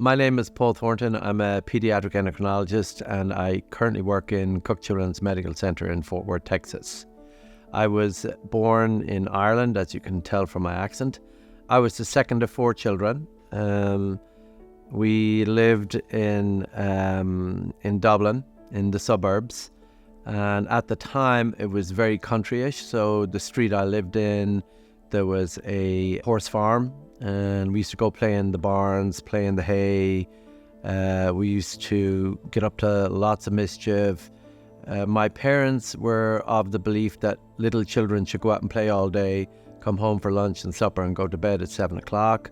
My name is Paul Thornton. I'm a pediatric endocrinologist and I currently work in Cook Children's Medical Center in Fort Worth, Texas. I was born in Ireland, as you can tell from my accent. I was the second of four children. We lived in Dublin, in the suburbs. And at the time, it was very countryish. So the street I lived in, there was a horse farm. And we used to go play in the barns, play in the hay. We used to get up to lots of mischief. My parents were of the belief that little children should go out and play all day, come home for lunch and supper and go to bed at 7 o'clock.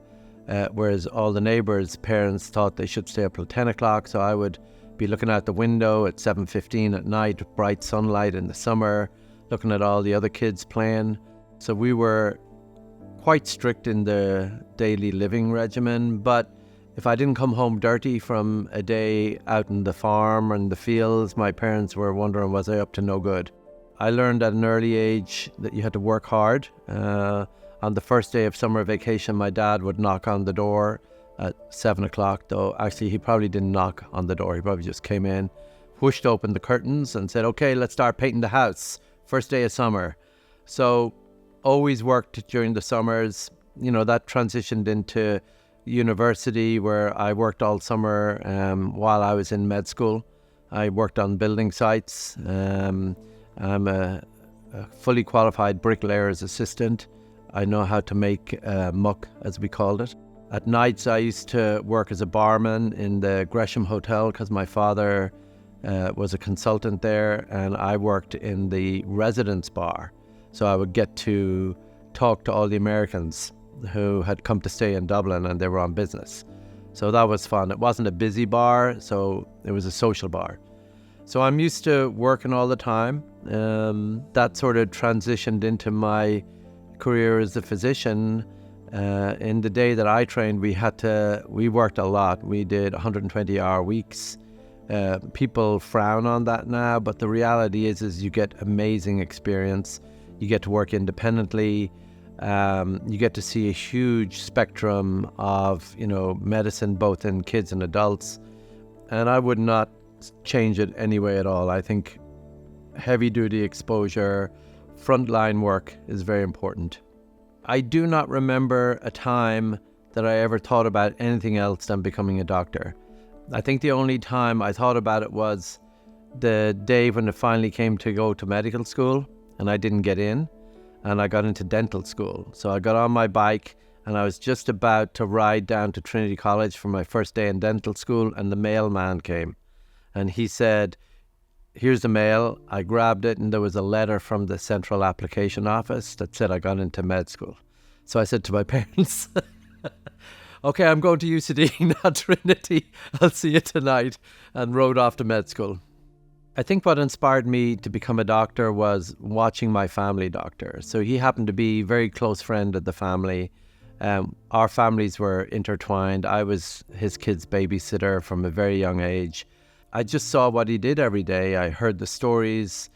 Whereas all the neighbours' parents thought they should stay up till 10 o'clock. So I would be looking out the window at 7:15 at night, bright sunlight in the summer, looking at all the other kids playing. So we were quite strict in the daily living regimen, but if I didn't come home dirty from a day out in the farm and the fields, my parents were wondering, was I up to no good? I learned at an early age that you had to work hard. On the first day of summer vacation, my dad would knock on the door at 7 o'clock, though actually he probably didn't knock on the door. He probably just came in, pushed open the curtains and said, okay, let's start painting the house. First day of summer. So always worked during the summers. You know, that transitioned into university where I worked all summer while I was in med school. I worked on building sites. I'm a fully qualified bricklayer's assistant. I know how to make muck, as we called it. At nights, I used to work as a barman in the Gresham Hotel because my father was a consultant there, and I worked in the residence bar. So I would get to talk to all the Americans who had come to stay in Dublin and they were on business. So that was fun. It wasn't a busy bar, so it was a social bar. So I'm used to working all the time. That sort of transitioned into my career as a physician. In the day that I trained, we worked a lot. We did 120-hour weeks. People frown on that now, but the reality is you get amazing experience. You get to work independently. You get to see a huge spectrum of, medicine, both in kids and adults. And I would not change it anyway at all. I think heavy-duty exposure, frontline work is very important. I do not remember a time that I ever thought about anything else than becoming a doctor. I think the only time I thought about it was the day when it finally came to go to medical school. And I didn't get in, and I got into dental school. So I got on my bike and I was just about to ride down to Trinity College for my first day in dental school, and the mailman came and he said, here's the mail. I grabbed it and there was a letter from the central application office that said I got into med school. So I said to my parents, okay, I'm going to UCD, not Trinity. I'll see you tonight, and rode off to med school. I think what inspired me to become a doctor was watching my family doctor. So he happened to be a very close friend of the family. Our families were intertwined. I was his kid's babysitter from a very young age. I just saw what he did every day. I heard the stories,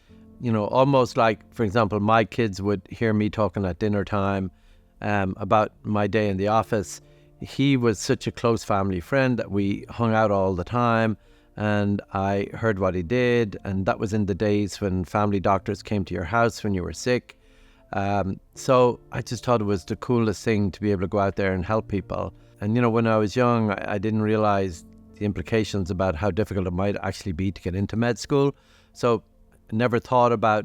almost like, for example, my kids would hear me talking at dinner time about my day in the office. He was such a close family friend that we hung out all the time. And I heard what he did, and that was in the days when family doctors came to your house when you were sick. So I just thought it was the coolest thing to be able to go out there and help people. And, when I was young, I didn't realize the implications about how difficult it might actually be to get into med school. So I never thought about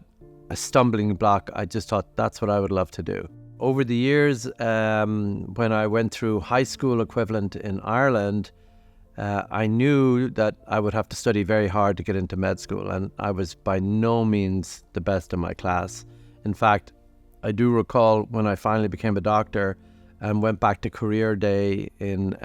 a stumbling block. I just thought that's what I would love to do. Over the years, when I went through high school equivalent in Ireland, I knew that I would have to study very hard to get into med school, and I was by no means the best in my class. In fact, I do recall when I finally became a doctor and went back to career day in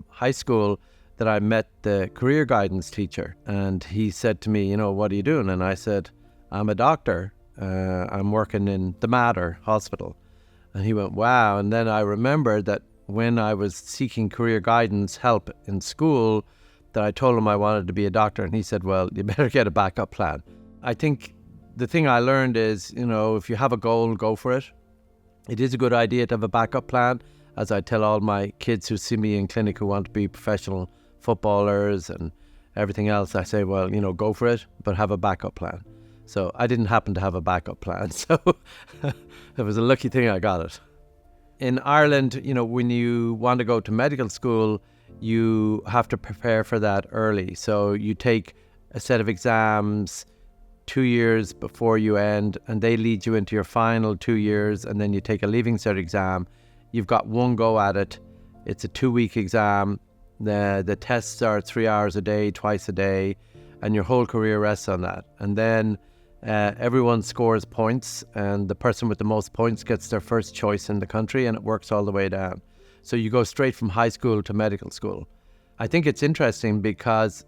high school that I met the career guidance teacher, and he said to me, what are you doing? And I said, I'm a doctor. I'm working in the Mater Hospital. And he went, wow. And then I remembered that when I was seeking career guidance help in school, that I told him I wanted to be a doctor, and he said, well, you better get a backup plan. I think the thing I learned is, if you have a goal, go for it. It is a good idea to have a backup plan, as I tell all my kids who see me in clinic who want to be professional footballers and everything else. I say, well, go for it, but have a backup plan. So I didn't happen to have a backup plan. So it was a lucky thing I got it. In Ireland, when you want to go to medical school, you have to prepare for that early. So you take a set of exams 2 years before you end, and they lead you into your final 2 years, and then you take a Leaving Cert exam. You've got one go at it. It's a 2-week exam. The tests are 3 hours a day, twice a day, and your whole career rests on that. And then everyone scores points, and the person with the most points gets their first choice in the country, and it works all the way down. So you go straight from high school to medical school. I think it's interesting because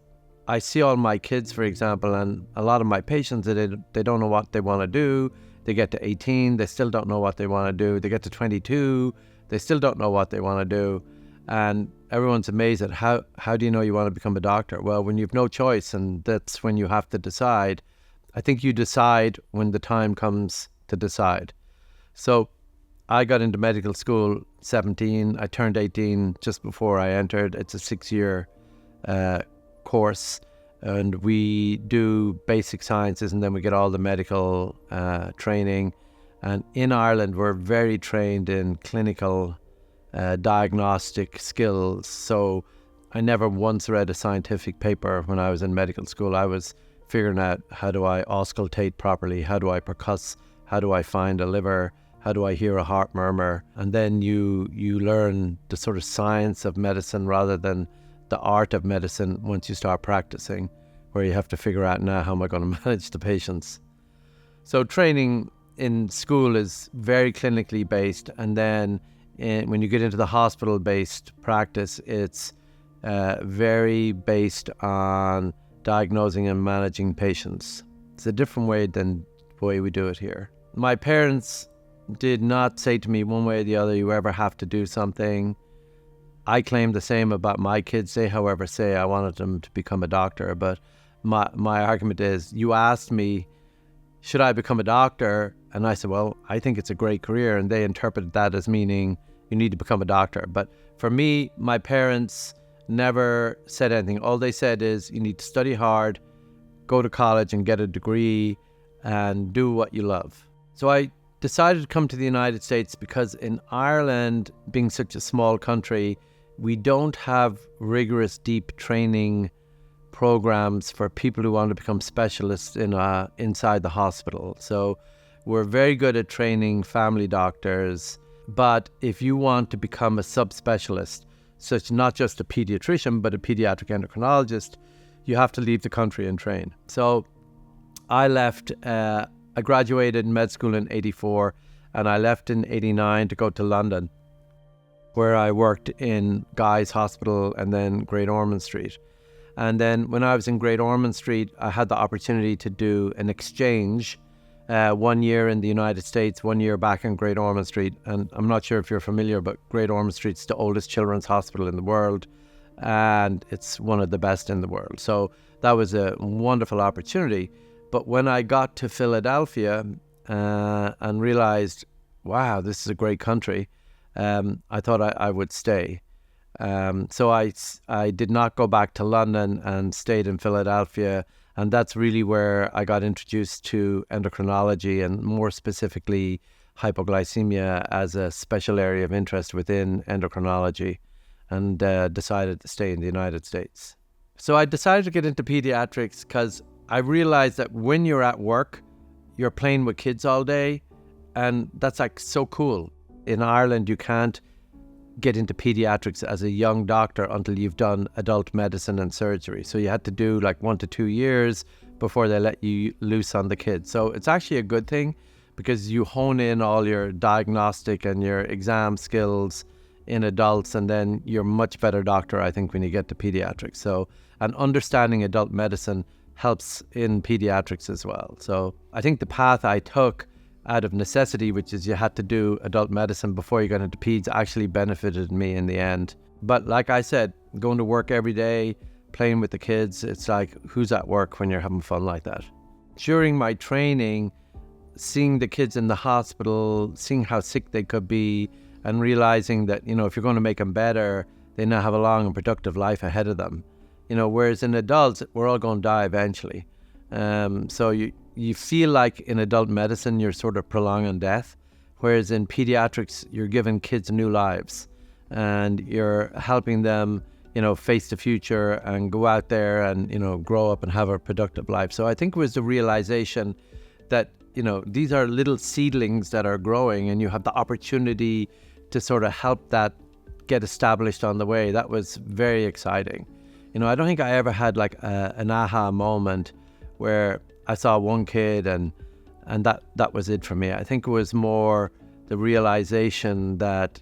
I see all my kids, for example, and a lot of my patients, they don't know what they want to do. They get to 18, they still don't know what they want to do. They get to 22, they still don't know what they want to do. And everyone's amazed at how do you know you want to become a doctor? Well, when you've no choice, and that's when you have to decide. I think you decide when the time comes to decide. So I got into medical school 17. I turned 18 just before I entered. It's a 6-year course, and we do basic sciences, and then we get all the medical training. And in Ireland, we're very trained in clinical diagnostic skills. So I never once read a scientific paper when I was in medical school. I was figuring out, how do I auscultate properly? How do I percuss? How do I find a liver? How do I hear a heart murmur? And then you learn the sort of science of medicine rather than the art of medicine once you start practicing, where you have to figure out, now how am I going to manage the patients? So training in school is very clinically based, and then when you get into the hospital-based practice, it's very based on diagnosing and managing patients. It's a different way than the way we do it here. My parents did not say to me one way or the other, you ever have to do something. I claim the same about my kids. They, however, say I wanted them to become a doctor. But my argument is, you asked me, should I become a doctor? And I said, well, I think it's a great career. And they interpreted that as meaning you need to become a doctor. But for me, my parents never said anything. All they said is, you need to study hard, go to college and get a degree, and do what you love. So I decided to come to the United States because in Ireland, being such a small country, we don't have rigorous, deep training programs for people who want to become specialists inside the hospital. So we're very good at training family doctors, but if you want to become a subspecialist, such not just a pediatrician, but a pediatric endocrinologist, you have to leave the country and train. So I left, I graduated med school in 84, and I left in 89 to go to London, where I worked in Guy's Hospital and then Great Ormond Street. And then when I was in Great Ormond Street, I had the opportunity to do an exchange, 1 year in the United States, 1 year back in Great Ormond Street. And I'm not sure if you're familiar, but Great Ormond Street's the oldest children's hospital in the world, and it's one of the best in the world. So that was a wonderful opportunity. But when I got to Philadelphia and realized, wow, this is a great country, I thought I would stay. So I did not go back to London and stayed in Philadelphia. And that's really where I got introduced to endocrinology, and more specifically hypoglycemia as a special area of interest within endocrinology, and decided to stay in the United States. So I decided to get into pediatrics because I realized that when you're at work, you're playing with kids all day, and that's like so cool. In Ireland, you can't get into pediatrics as a young doctor until you've done adult medicine and surgery. So you had to do like 1 to 2 years before they let you loose on the kids. So it's actually a good thing because you hone in all your diagnostic and your exam skills in adults, and then you're a much better doctor, I think, when you get to pediatrics. So, and understanding adult medicine helps in pediatrics as well. So I think the path I took out of necessity, which is you had to do adult medicine before you got into peds, actually benefited me in the end. But like I said, going to work every day, playing with the kids, it's like, who's at work when you're having fun like that? During my training, seeing the kids in the hospital, seeing how sick they could be, and realizing that, if you're going to make them better, they now have a long and productive life ahead of them. Whereas in adults, we're all going to die eventually. So you feel like in adult medicine, you're sort of prolonging death, whereas in pediatrics, you're giving kids new lives and you're helping them, face the future and go out there and, grow up and have a productive life. So I think it was the realization that, these are little seedlings that are growing and you have the opportunity to sort of help that get established on the way. That was very exciting. I don't think I ever had like an aha moment where I saw one kid and that was it for me. I think it was more the realization that,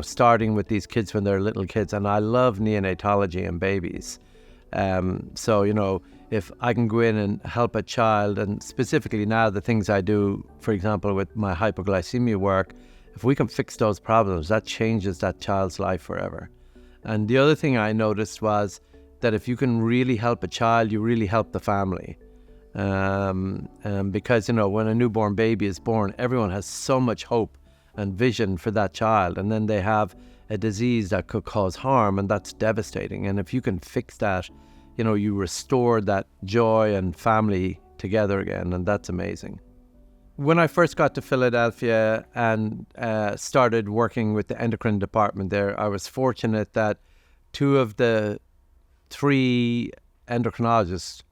starting with these kids when they're little kids, and I love neonatology and babies. So, if I can go in and help a child, and specifically now the things I do, for example, with my hypoglycemia work, if we can fix those problems, that changes that child's life forever. And the other thing I noticed was that if you can really help a child, you really help the family. Because, when a newborn baby is born, everyone has so much hope and vision for that child. And then they have a disease that could cause harm, and that's devastating. And if you can fix that, you restore that joy and family together again, and that's amazing. When I first got to Philadelphia and started working with the endocrine department there, I was fortunate that 2 of the 3 endocrinologists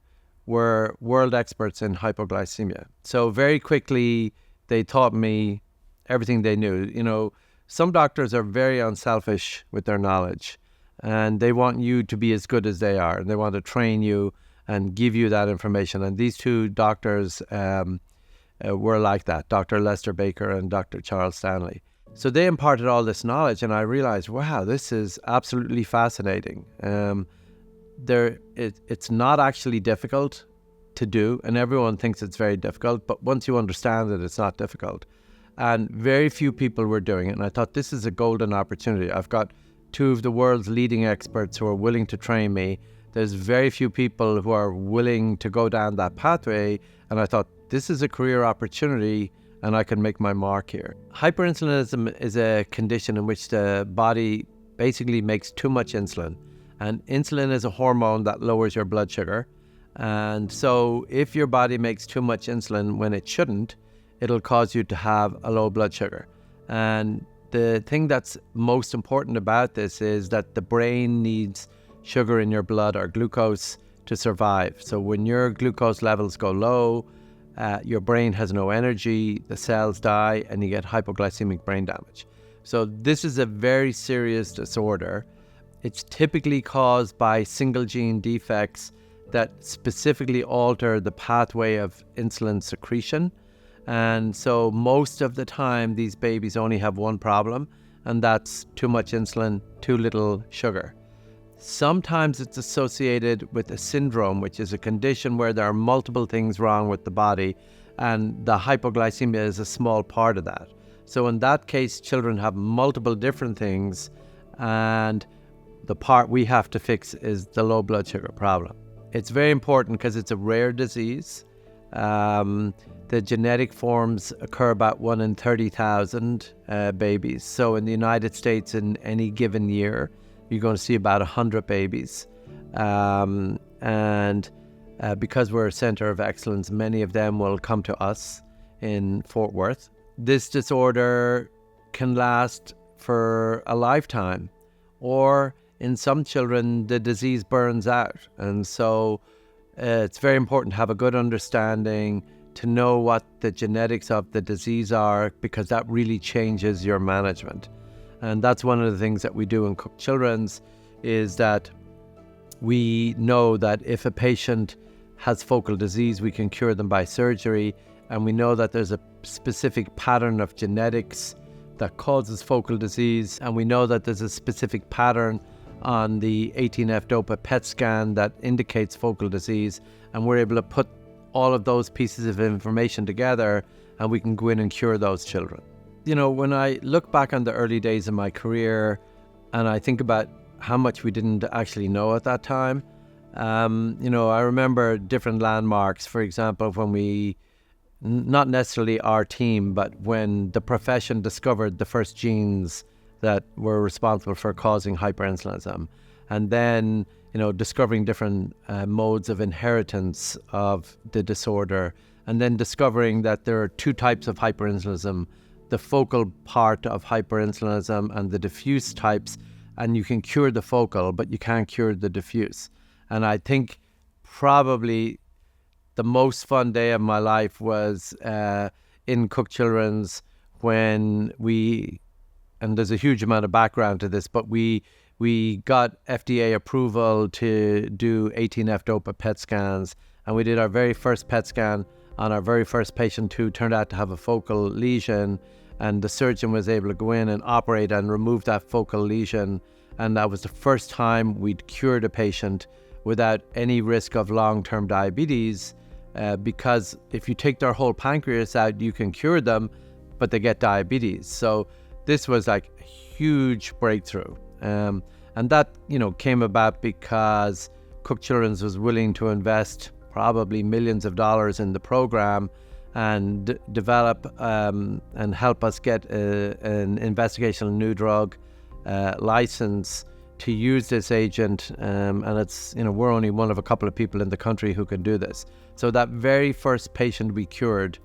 were world experts in hypoglycemia. So very quickly, they taught me everything they knew. Some doctors are very unselfish with their knowledge, and they want you to be as good as they are, and they want to train you and give you that information. And these 2 doctors were like that, Dr. Lester Baker and Dr. Charles Stanley. So they imparted all this knowledge, and I realized, wow, this is absolutely fascinating. It's not actually difficult to do, and everyone thinks it's very difficult, but once you understand it, it's not difficult. And very few people were doing it, and I thought this is a golden opportunity. I've got 2 of the world's leading experts who are willing to train me. There's very few people who are willing to go down that pathway, and I thought this is a career opportunity and I can make my mark here. Hyperinsulinism is a condition in which the body basically makes too much insulin. And insulin is a hormone that lowers your blood sugar. And so if your body makes too much insulin when it shouldn't, it'll cause you to have a low blood sugar. And the thing that's most important about this is that the brain needs sugar in your blood, or glucose, to survive. So when your glucose levels go low, your brain has no energy, the cells die, and you get hypoglycemic brain damage. So this is a very serious disorder. It's typically caused by single gene defects that specifically alter the pathway of insulin secretion. And so most of the time, these babies only have one problem, and that's too much insulin, too little sugar. Sometimes it's associated with a syndrome, which is a condition where there are multiple things wrong with the body, and the hypoglycemia is a small part of that. So in that case, children have multiple different things, and the part we have to fix is the low blood sugar problem. It's very important because it's a rare disease. The genetic forms occur about 1 in 30,000 babies. So in the United States, in any given year, you're going to see about 100 babies. Because we're a center of excellence, many of them will come to us in Fort Worth. This disorder can last for a lifetime, or in some children, the disease burns out. And so it's very important to have a good understanding, to know what the genetics of the disease are, because that really changes your management. And that's one of the things that we do in Cook Children's, is that we know that if a patient has focal disease, we can cure them by surgery. And we know that there's a specific pattern of genetics that causes focal disease. And we know that there's a specific pattern on the 18F-DOPA PET scan that indicates focal disease. And we're able to put all of those pieces of information together, and we can go in and cure those children. When I look back on the early days of my career and I think about how much we didn't actually know at that time, I remember different landmarks. For example, when we, not necessarily our team, but when the profession discovered the first genes that were responsible for causing hyperinsulinism. And then, discovering different modes of inheritance of the disorder, and then discovering that there are two types of hyperinsulinism, the focal part of hyperinsulinism and the diffuse types, and you can cure the focal, but you can't cure the diffuse. And I think probably the most fun day of my life was in Cook Children's when and there's a huge amount of background to this, but we got FDA approval to do 18F-DOPA PET scans, and we did our very first PET scan on our very first patient who turned out to have a focal lesion, and the surgeon was able to go in and operate and remove that focal lesion, and that was the first time we'd cured a patient without any risk of long-term diabetes, because if you take their whole pancreas out, you can cure them, but they get diabetes. So this was like a huge breakthrough. And that, came about because Cook Children's was willing to invest probably millions of dollars in the program and develop and help us get an investigational new drug license to use this agent. And it's, we're only one of a couple of people in the country who can do this. So that very first patient we cured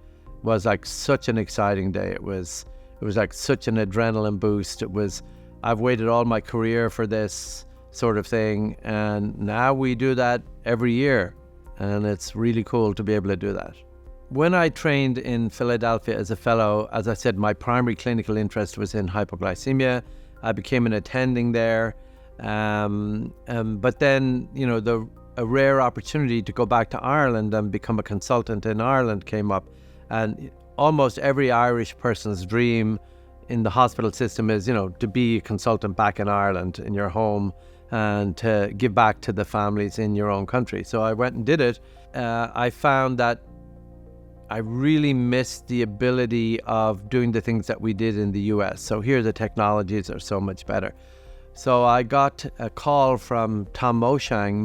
was like such an exciting day. It was like such an adrenaline boost. I've waited all my career for this sort of thing, and now we do that every year, and it's really cool to be able to do that. When I trained in Philadelphia as a fellow, as I said, my primary clinical interest was in hypoglycemia. I became an attending there, but then, a rare opportunity to go back to Ireland and become a consultant in Ireland came up, and almost every Irish person's dream in the hospital system is, to be a consultant back in Ireland, in your home, and to give back to the families in your own country. So I went and did it. I found that I really missed the ability of doing the things that we did in the US. So here the technologies are so much better. So I got a call from Tom Moshang,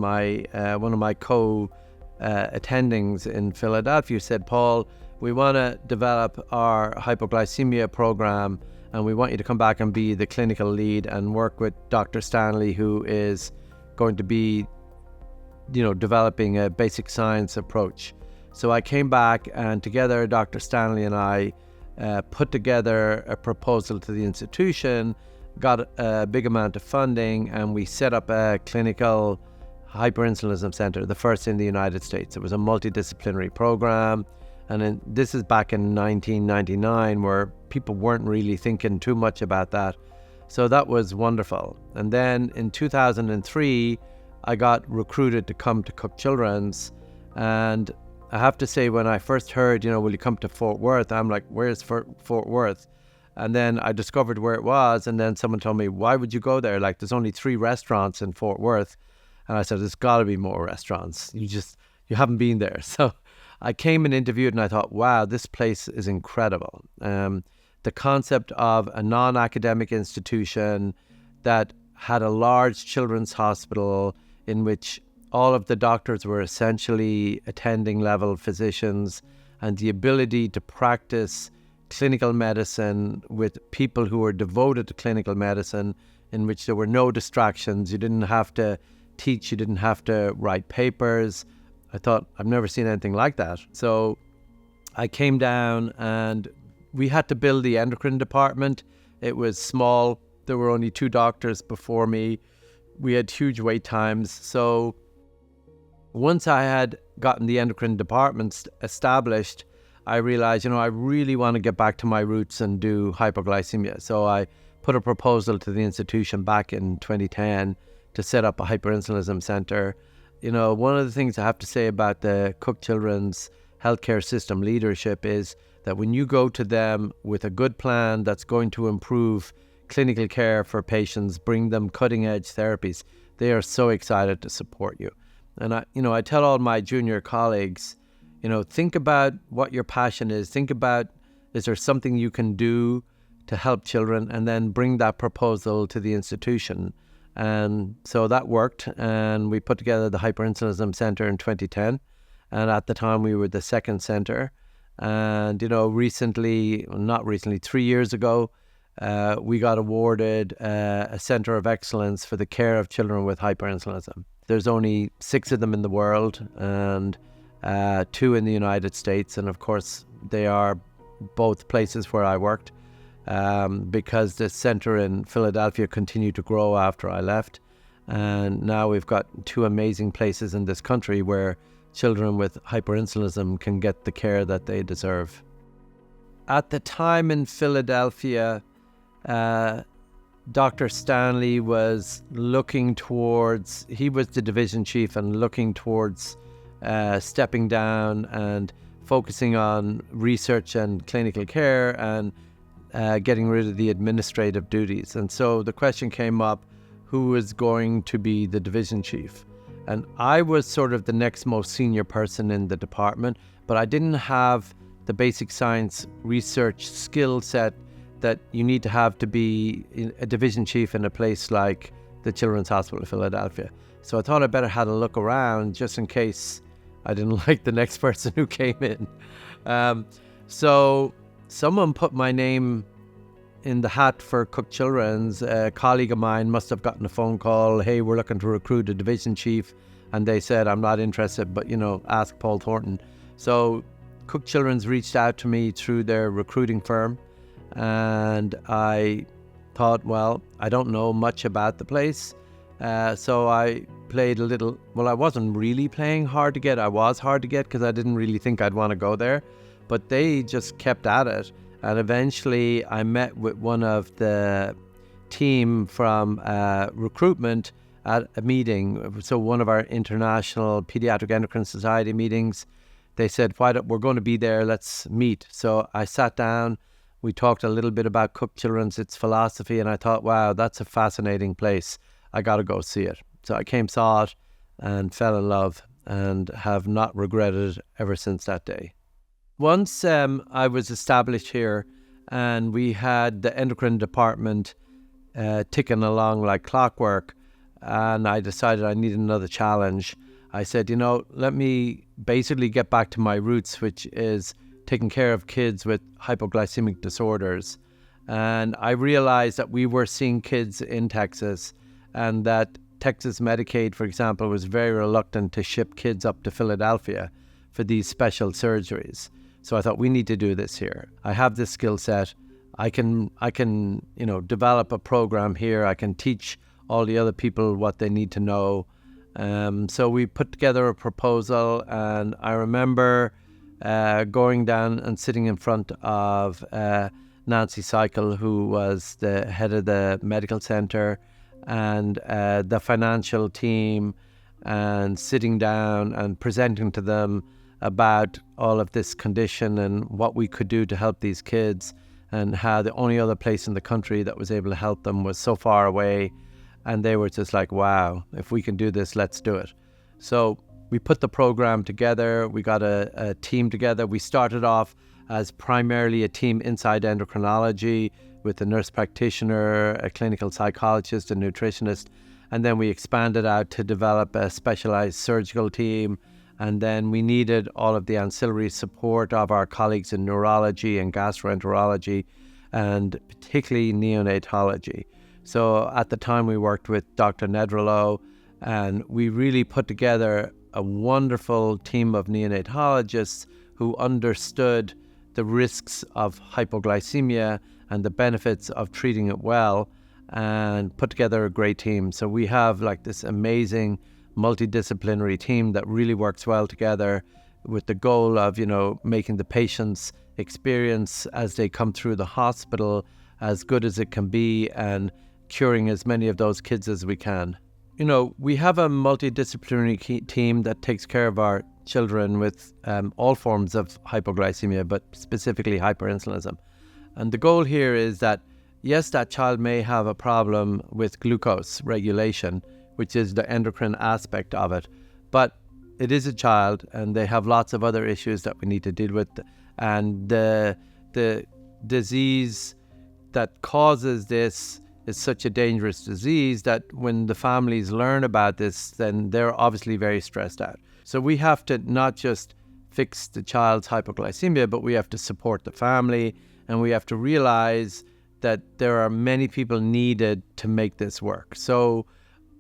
one of my co-attendings in Philadelphia, said, "Paul, we want to develop our hypoglycemia program, and we want you to come back and be the clinical lead and work with Dr. Stanley, who is going to be, developing a basic science approach." So I came back, and together Dr. Stanley and I put together a proposal to the institution, got a big amount of funding, and we set up a clinical hyperinsulinism center, the first in the United States. It was a multidisciplinary program. And this is back in 1999, where people weren't really thinking too much about that. So that was wonderful. And then in 2003, I got recruited to come to Cook Children's. And I have to say, when I first heard, will you come to Fort Worth? I'm like, where's Fort Worth? And then I discovered where it was. And then someone told me, why would you go there? Like, there's only 3 restaurants in Fort Worth. And I said, there's got to be more restaurants. You haven't been there. So I came and interviewed, and I thought, wow, this place is incredible. The concept of a non-academic institution that had a large children's hospital in which all of the doctors were essentially attending level physicians, and the ability to practice clinical medicine with people who were devoted to clinical medicine, in which there were no distractions. You didn't have to teach, you didn't have to write papers. I thought, I've never seen anything like that. So I came down, and we had to build the endocrine department. It was small. There were only 2 doctors before me. We had huge wait times. So once I had gotten the endocrine department established, I realized, I really want to get back to my roots and do hypoglycemia. So I put a proposal to the institution back in 2010 to set up a hyperinsulinism center. One of the things I have to say about the Cook Children's healthcare system leadership is that when you go to them with a good plan that's going to improve clinical care for patients, bring them cutting-edge therapies, they are so excited to support you. And I tell all my junior colleagues, think about what your passion is. Think about, is there something you can do to help children, and then bring that proposal to the institution. And so that worked, and we put together the Hyperinsulinism Center in 2010. And at the time, we were the second center. And, 3 years ago, we got awarded a Center of Excellence for the care of children with hyperinsulinism. There's only 6 of them in the world and 2 in the United States. And of course, they are both places where I worked because the center in Philadelphia continued to grow after I left. And now we've got 2 amazing places in this country where children with hyperinsulinism can get the care that they deserve. At the time in Philadelphia, Dr. Stanley was looking towards, he was the division chief and looking towards stepping down and focusing on research and clinical care and getting rid of the administrative duties. And so the question came up, who was going to be the division chief? And I was sort of the next most senior person in the department, but I didn't have the basic science research skill set that you need to have to be a division chief in a place like the Children's Hospital of Philadelphia. So I thought I better have a look around just in case I didn't like the next person who came in. So someone put my name in the hat for Cook Children's. A colleague of mine must have gotten a phone call, hey, we're looking to recruit a division chief. And they said, I'm not interested, but, ask Paul Thornton. So Cook Children's reached out to me through their recruiting firm. And I thought, well, I don't know much about the place. So I played a little, well, I wasn't really playing hard to get. I was hard to get because I didn't really think I'd want to go there. But they just kept at it. And eventually I met with one of the team from recruitment at a meeting. So one of our international pediatric endocrine society meetings, they said, we're going to be there, let's meet. So I sat down, we talked a little bit about Cook Children's, its philosophy, and I thought, wow, that's a fascinating place. I got to go see it. So I came, saw it, and fell in love and have not regretted it ever since that day. Once I was established here and we had the endocrine department ticking along like clockwork, and I decided I needed another challenge. I said, let me basically get back to my roots, which is taking care of kids with hypoglycemic disorders. And I realized that we were seeing kids in Texas and that Texas Medicaid, for example, was very reluctant to ship kids up to Philadelphia for these special surgeries. So I thought, we need to do this here. I have this skill set. I can develop a program here. I can teach all the other people what they need to know. So we put together a proposal, and I remember going down and sitting in front of Nancy Cycle, who was the head of the medical center, and the financial team, and sitting down and presenting to them about all of this condition and what we could do to help these kids, and how the only other place in the country that was able to help them was so far away. And they were just like, wow, if we can do this, let's do it. So we put the program together. We got a team together. We started off as primarily a team inside endocrinology with a nurse practitioner, a clinical psychologist, a nutritionist. And then we expanded out to develop a specialized surgical team. And then we needed all of the ancillary support of our colleagues in neurology and gastroenterology, and particularly neonatology. So at the time we worked with Dr. Nedralow, and we really put together a wonderful team of neonatologists who understood the risks of hypoglycemia and the benefits of treating it well, and put together a great team. So we have like this amazing multidisciplinary team that really works well together with the goal of, making the patient's experience as they come through the hospital as good as it can be, and curing as many of those kids as we can. We have a multidisciplinary team that takes care of our children with all forms of hypoglycemia, but specifically hyperinsulinism. And the goal here is that, yes, that child may have a problem with glucose regulation, which is the endocrine aspect of it, but it is a child and they have lots of other issues that we need to deal with. And the disease that causes this is such a dangerous disease that when the families learn about this, then they're obviously very stressed out. So we have to not just fix the child's hypoglycemia, but we have to support the family, and we have to realize that there are many people needed to make this work. So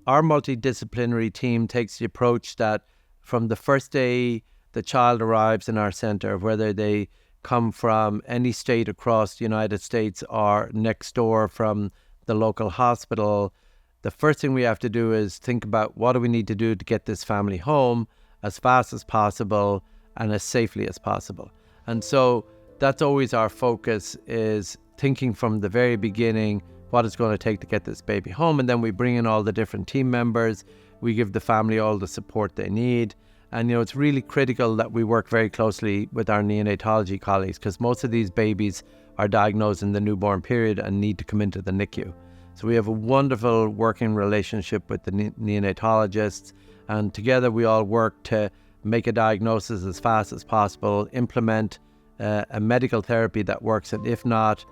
our multidisciplinary team takes the approach that from the first day the child arrives in our center, whether they come from any state across the United States or next door from the local hospital, the first thing we have to do is think about what do we need to do to get this family home as fast as possible and as safely as possible. And so that's always our focus, is thinking from the very beginning what it's going to take to get this baby home. And then we bring in all the different team members. We give the family all the support they need. And, it's really critical that we work very closely with our neonatology colleagues, because most of these babies are diagnosed in the newborn period and need to come into the NICU. So we have a wonderful working relationship with the neonatologists, and together we all work to make a diagnosis as fast as possible, implement a medical therapy that works, and if not,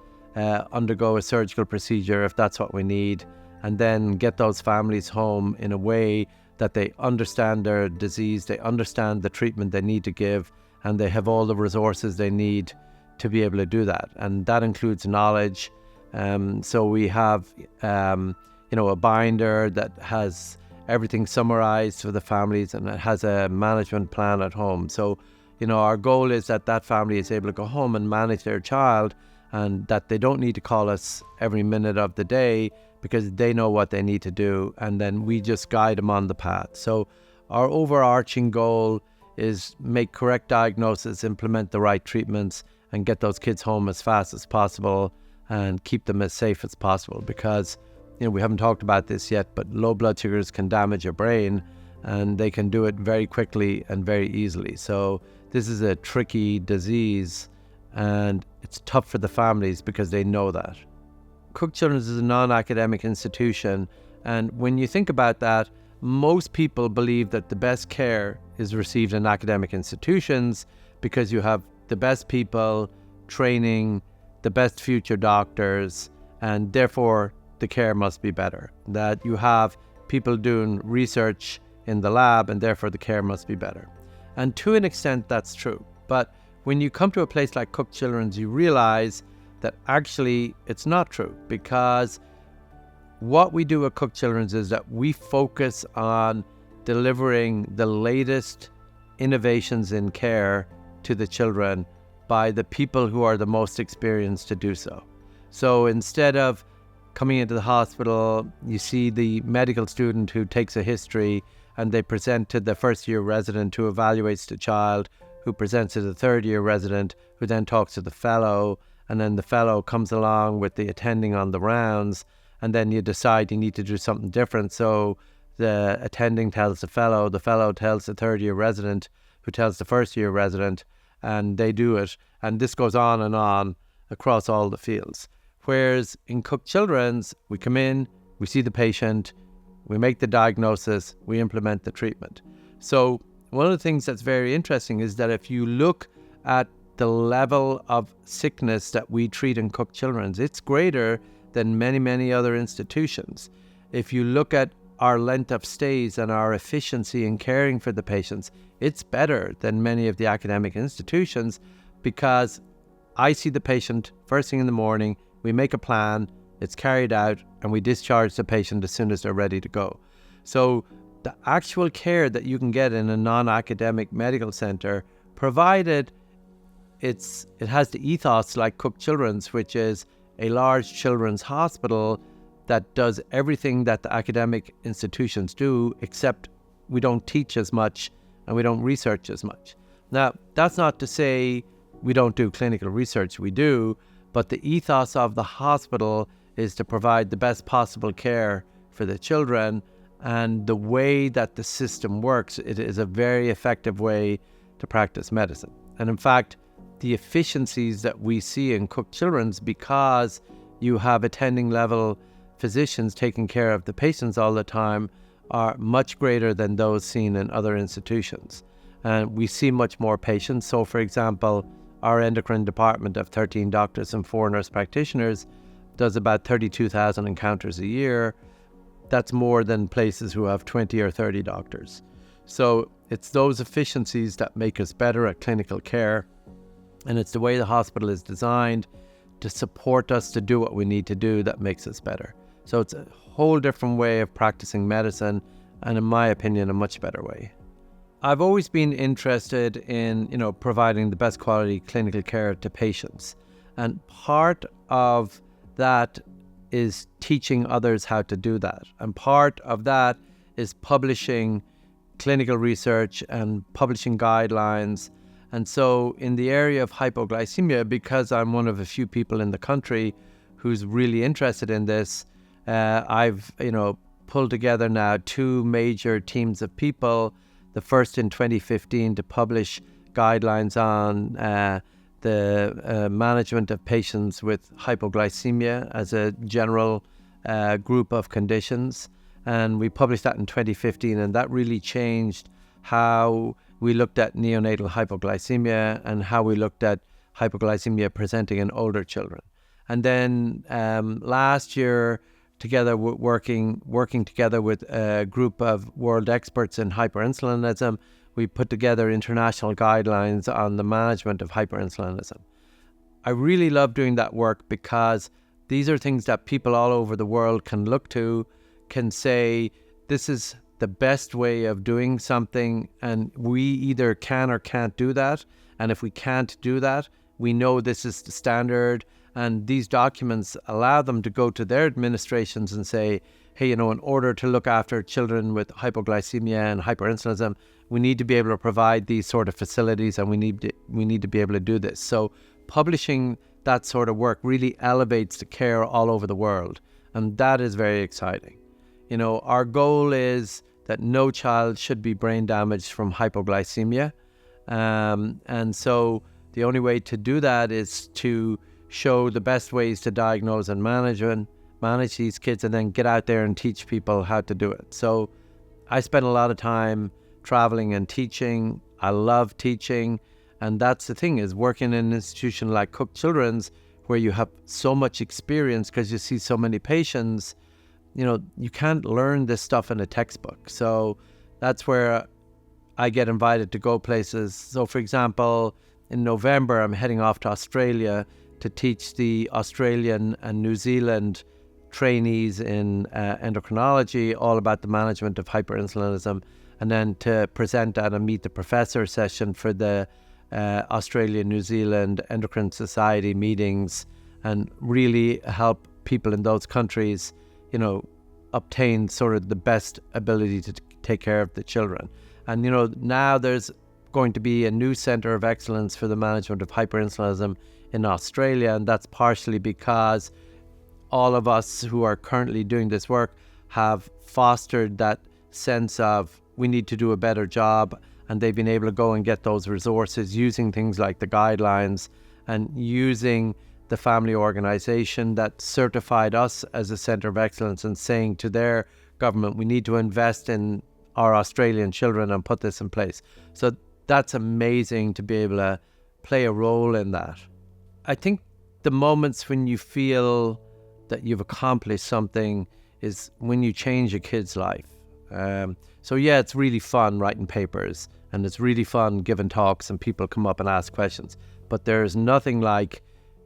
undergo a surgical procedure if that's what we need, and then get those families home in a way that they understand their disease, they understand the treatment they need to give, and they have all the resources they need to be able to do that. And that includes knowledge. So we have, a binder that has everything summarized for the families, and it has a management plan at home. So, our goal is that that family is able to go home and manage their child, and that they don't need to call us every minute of the day, because they know what they need to do, and then we just guide them on the path. So our overarching goal is make correct diagnosis, implement the right treatments, and get those kids home as fast as possible and keep them as safe as possible, because we haven't talked about this yet, but low blood sugars can damage your brain, and they can do it very quickly and very easily. So this is a tricky disease, and it's tough for the families because they know that. Cook Children's is a non-academic institution, and when you think about that, most people believe that the best care is received in academic institutions because you have the best people, training, the best future doctors, and therefore the care must be better. That you have people doing research in the lab, and therefore the care must be better. And to an extent that's true, but when you come to a place like Cook Children's, you realize that actually it's not true, because what we do at Cook Children's is that we focus on delivering the latest innovations in care to the children by the people who are the most experienced to do so. So instead of coming into the hospital, you see the medical student who takes a history and they present to the first-year resident who evaluates the child, who presents to the third-year resident, who then talks to the fellow, and then the fellow comes along with the attending on the rounds, and then you decide you need to do something different. So the attending tells the fellow tells the third-year resident, who tells the first-year resident, and they do it. And this goes on and on across all the fields. Whereas in Cook Children's, we come in, we see the patient, we make the diagnosis, we implement the treatment. So one of the things that's very interesting is that if you look at the level of sickness that we treat in Cook Children's, it's greater than many, many other institutions. If you look at our length of stays and our efficiency in caring for the patients, it's better than many of the academic institutions, because I see the patient first thing in the morning, we make a plan, it's carried out, and we discharge the patient as soon as they're ready to go. So the actual care that you can get in a non-academic medical center, provided it has the ethos like Cook Children's, which is a large children's hospital that does everything that the academic institutions do, except we don't teach as much and we don't research as much. Now, that's not to say we don't do clinical research, we do, but the ethos of the hospital is to provide the best possible care for the children, and the way that the system works, it is a very effective way to practice medicine. And in fact, the efficiencies that we see in Cook Children's, because you have attending level physicians taking care of the patients all the time, are much greater than those seen in other institutions. And we see much more patients. So for example, our endocrine department of 13 doctors and 4 nurse practitioners does about 32,000 encounters a year. That's more than places who have 20 or 30 doctors. So it's those efficiencies that make us better at clinical care. And it's the way the hospital is designed to support us to do what we need to do that makes us better. So it's a whole different way of practicing medicine, and in my opinion, a much better way. I've always been interested in, providing the best quality clinical care to patients. And part of that is teaching others how to do that. And part of that is publishing clinical research and publishing guidelines. And so in the area of hypoglycemia, because I'm one of a few people in the country who's really interested in this, I've, pulled together now 2 major teams of people. The first in 2015 to publish guidelines on the management of patients with hypoglycemia as a general group of conditions. And we published that in 2015, and that really changed how we looked at neonatal hypoglycemia and how we looked at hypoglycemia presenting in older children. And then last year, together working together with a group of world experts in hyperinsulinism, we put together international guidelines on the management of hyperinsulinism. I really love doing that work because these are things that people all over the world can look to, can say, this is the best way of doing something, and we either can or can't do that. And if we can't do that, we know this is the standard. And these documents allow them to go to their administrations and say, hey, in order to look after children with hypoglycemia and hyperinsulinism, we need to be able to provide these sort of facilities, and we need to be able to do this. So publishing that sort of work really elevates the care all over the world. And that is very exciting. Our goal is that no child should be brain damaged from hypoglycemia. And so the only way to do that is to show the best ways to diagnose and manage these kids, and then get out there and teach people how to do it. So I spend a lot of time traveling and teaching. I love teaching. And that's the thing, is working in an institution like Cook Children's, where you have so much experience because you see so many patients. You can't learn this stuff in a textbook. So that's where I get invited to go places. So for example, in November, I'm heading off to Australia to teach the Australian and New Zealand trainees in endocrinology all about the management of hyperinsulinism, and then to present at a Meet the Professor session for the Australia, New Zealand Endocrine Society meetings, and really help people in those countries, obtain sort of the best ability to take care of the children. And, now there's going to be a new Centre of Excellence for the management of hyperinsulinism in Australia, and that's partially because all of us who are currently doing this work have fostered that sense of we need to do a better job, and they've been able to go and get those resources using things like the guidelines and using the family organization that certified us as a Centre of Excellence, and saying to their government, we need to invest in our Australian children and put this in place. So that's amazing to be able to play a role in that. I think the moments when you feel that you've accomplished something is when you change a kid's life. So yeah, it's really fun writing papers, and it's really fun giving talks and people come up and ask questions. But there's nothing like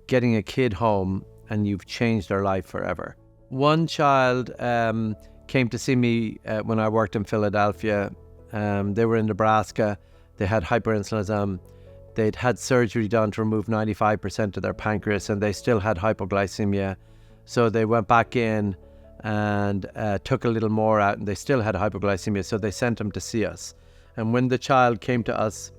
getting a kid home and you've changed their life forever. One child came to see me when I worked in Philadelphia. They were in Nebraska. They had hyperinsulinism. They'd had surgery done to remove 95% of their pancreas, and they still had hypoglycemia. So they went back in and took a little more out, and they still had hypoglycemia. So they sent him to see us. And when the child came to us,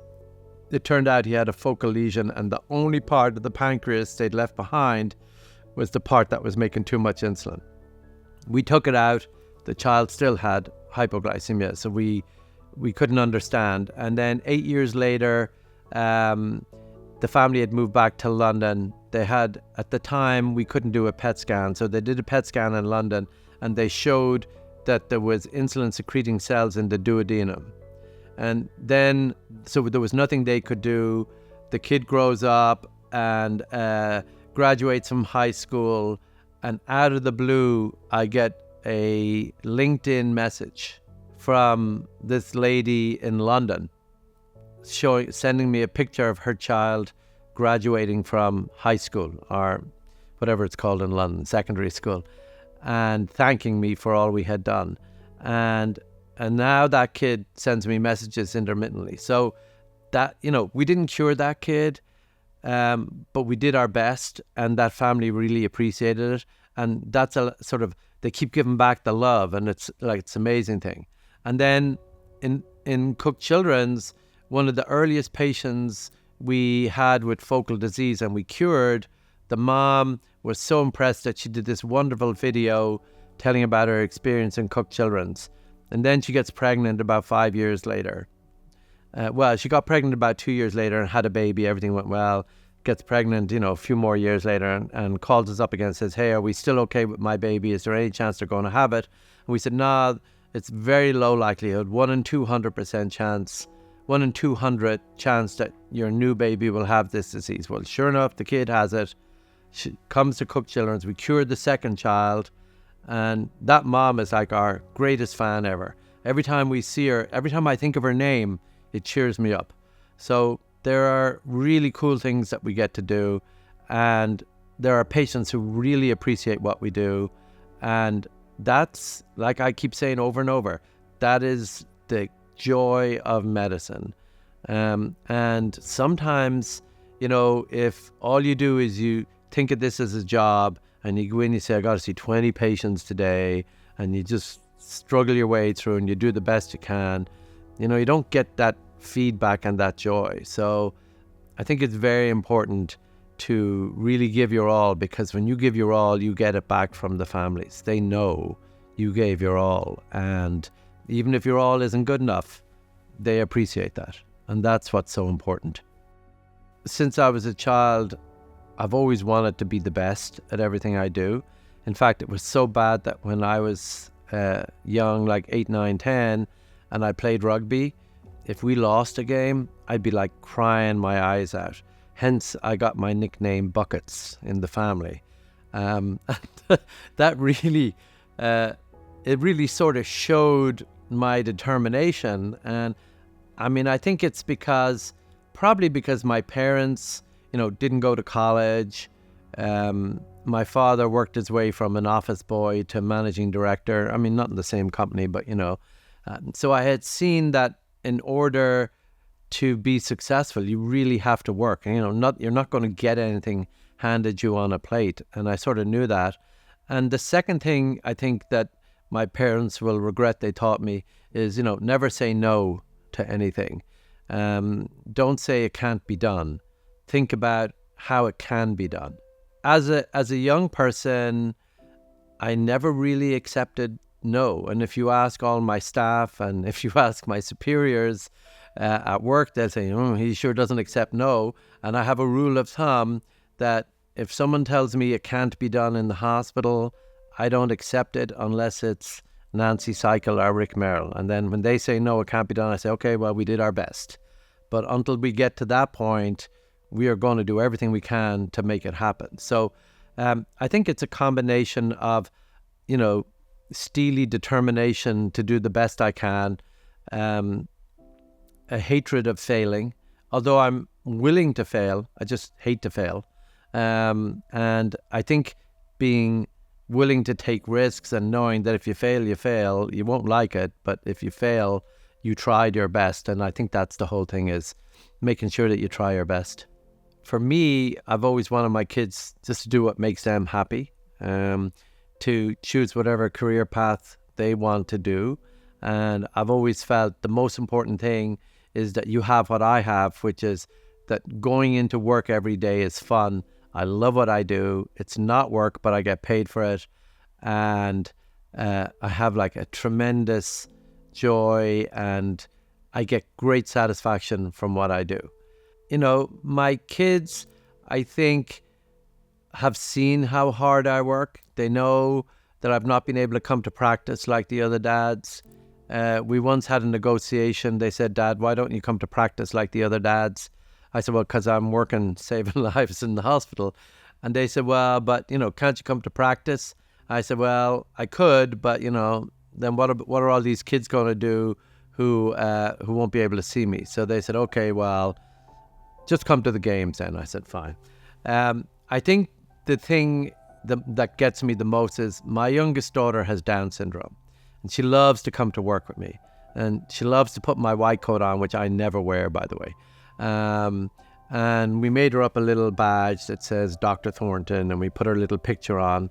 it turned out he had a focal lesion, and the only part of the pancreas they'd left behind was the part that was making too much insulin. We took it out. The child still had hypoglycemia, so we couldn't understand. And then 8 years later, the family had moved back to London. They had, at the time, we couldn't do a PET scan, so they did a PET scan in London, and they showed that there was insulin secreting cells in the duodenum. And then, so there was nothing they could do. The kid grows up and graduates from high school, and out of the blue, I get a LinkedIn message from this lady in London sending me a picture of her child graduating from high school, or whatever it's called in London, secondary school, and thanking me for all we had done. And now that kid sends me messages intermittently. So that, we didn't cure that kid, but we did our best, and that family really appreciated it. And that's a sort of, they keep giving back the love, and it's an amazing thing. And then in Cook Children's, one of the earliest patients we had with focal disease and we cured, the mom was so impressed that she did this wonderful video telling about her experience in Cook Children's. And then she gets pregnant about 5 years later. She got pregnant about 2 years later and had a baby. Everything went well. Gets pregnant, a few more years later, and calls us up again and says, hey, are we still okay with my baby? Is there any chance they're going to have it? And we said, no, it's very low likelihood, 1 in 200% chance, 1 in 200 chance that your new baby will have this disease. Well, sure enough, the kid has it. She comes to Cook Children's. We cured the second child, and that mom is like our greatest fan ever. Every time we see her, every time I think of her name, it cheers me up. So there are really cool things that we get to do, and there are patients who really appreciate what we do. And that's, like I keep saying over and over, that is the joy of medicine. And sometimes, if all you do is you think of this as a job, and you go in, you say, I got to see 20 patients today, and you just struggle your way through and you do the best you can, you don't get that feedback and that joy. So I think it's very important to really give your all, because when you give your all, you get it back from the families. They know you gave your all, and even if your all isn't good enough, they appreciate that, and that's what's so important. Since I was a child, I've always wanted to be the best at everything I do. In fact, it was so bad that when I was young, like 8, 9, 10, and I played rugby, if we lost a game, I'd be like crying my eyes out. Hence, I got my nickname Buckets in the family. That really, it really sort of showed my determination. And I think it's probably because my parents, didn't go to college. My father worked his way from an office boy to managing director. Not in the same company, but, so I had seen that in order to be successful, you really have to work. And, you're not going to get anything handed you on a plate. And I sort of knew that. And the second thing I think that my parents will regret they taught me is, never say no to anything. Don't say it can't be done. Think about how it can be done. As a young person, I never really accepted no. And if you ask all my staff and if you ask my superiors at work, they'll say, he sure doesn't accept no. And I have a rule of thumb that if someone tells me it can't be done in the hospital, I don't accept it unless it's Nancy Cycle or Rick Merrill. And then when they say no, it can't be done, I say, okay, well, we did our best. But until we get to that point, we are going to do everything we can to make it happen. So I think it's a combination of, steely determination to do the best I can, a hatred of failing, although I'm willing to fail, I just hate to fail. And I think being willing to take risks and knowing that if you fail, you won't like it, but if you fail, you tried your best. And I think that's the whole thing, is making sure that you try your best. For me, I've always wanted my kids just to do what makes them happy, to choose whatever career path they want to do. And I've always felt the most important thing is that you have what I have, which is that going into work every day is fun. I love what I do. It's not work, but I get paid for it. And I have like a tremendous joy, and I get great satisfaction from what I do. My kids, I think, have seen how hard I work. They know that I've not been able to come to practice like the other dads. We once had a negotiation. They said, Dad, why don't you come to practice like the other dads? I said, well, because I'm working saving lives in the hospital. And they said, well, but, can't you come to practice? I said, well, I could, but, then what are all these kids going to do who won't be able to see me? So they said, okay, well, just come to the games then. I said, fine. I think the thing that gets me the most is my youngest daughter has Down syndrome, and she loves to come to work with me, and she loves to put my white coat on, which I never wear, by the way. And we made her up a little badge that says Dr. Thornton, and we put her little picture on.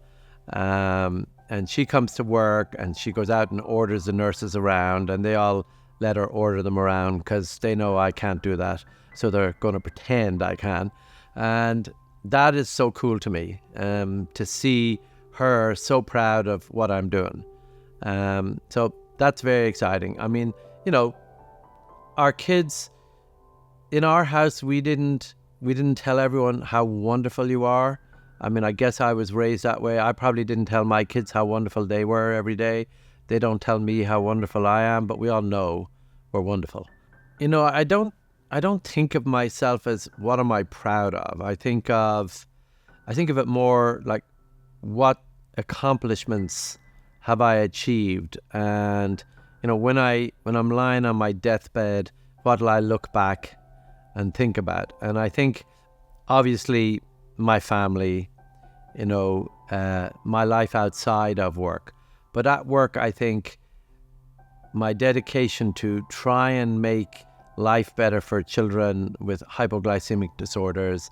And she comes to work, and she goes out and orders the nurses around, and they all let her order them around because they know I can't do that. So they're going to pretend I can. And that is so cool to me, to see her so proud of what I'm doing. So that's very exciting. I mean, our kids in our house, we didn't tell everyone how wonderful you are. I mean, I guess I was raised that way. I probably didn't tell my kids how wonderful they were every day. They don't tell me how wonderful I am, but we all know we're wonderful. I don't think of myself as what am I proud of. I think of it more like what accomplishments have I achieved, and when I'm lying on my deathbed, what'll I look back and think about? And I think obviously my family, my life outside of work, but at work I think my dedication to try and make life better for children with hypoglycemic disorders,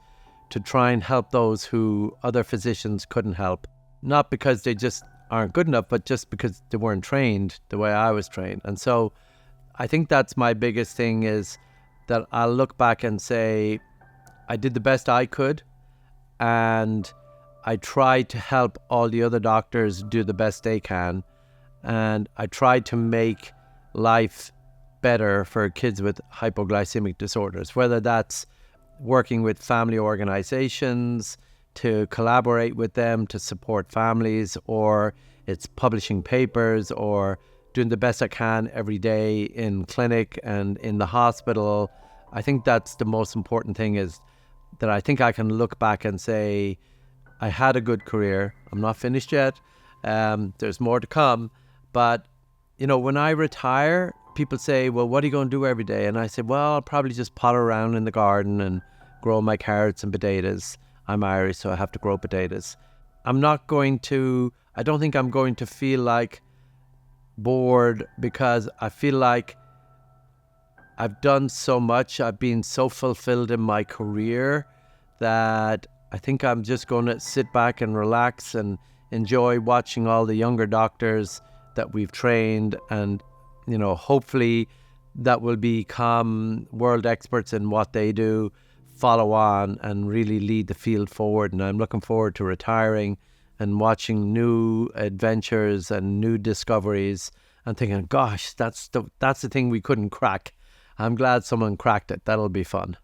to try and help those who other physicians couldn't help, not because they just aren't good enough, but just because they weren't trained the way I was trained. And so I think that's my biggest thing, is that I'll look back and say I did the best I could, and I tried to help all the other doctors do the best they can, and I tried to make life better for kids with hypoglycemic disorders, whether that's working with family organizations to collaborate with them to support families, or it's publishing papers, or doing the best I can every day in clinic and in the hospital. I think that's the most important thing, is that I think I can look back and say I had a good career. I'm not finished yet. There's more to come. But, when I retire, people say, well, what are you going to do every day? And I say, well, I'll probably just potter around in the garden and grow my carrots and potatoes. I'm Irish, so I have to grow potatoes. I don't think I'm going to feel like bored, because I feel like I've done so much. I've been so fulfilled in my career that I think I'm just going to sit back and relax and enjoy watching all the younger doctors that we've trained, and hopefully that will become world experts in what they do, follow on and really lead the field forward. And I'm looking forward to retiring and watching new adventures and new discoveries and thinking, gosh, that's the thing we couldn't crack. I'm glad someone cracked it. That'll be fun.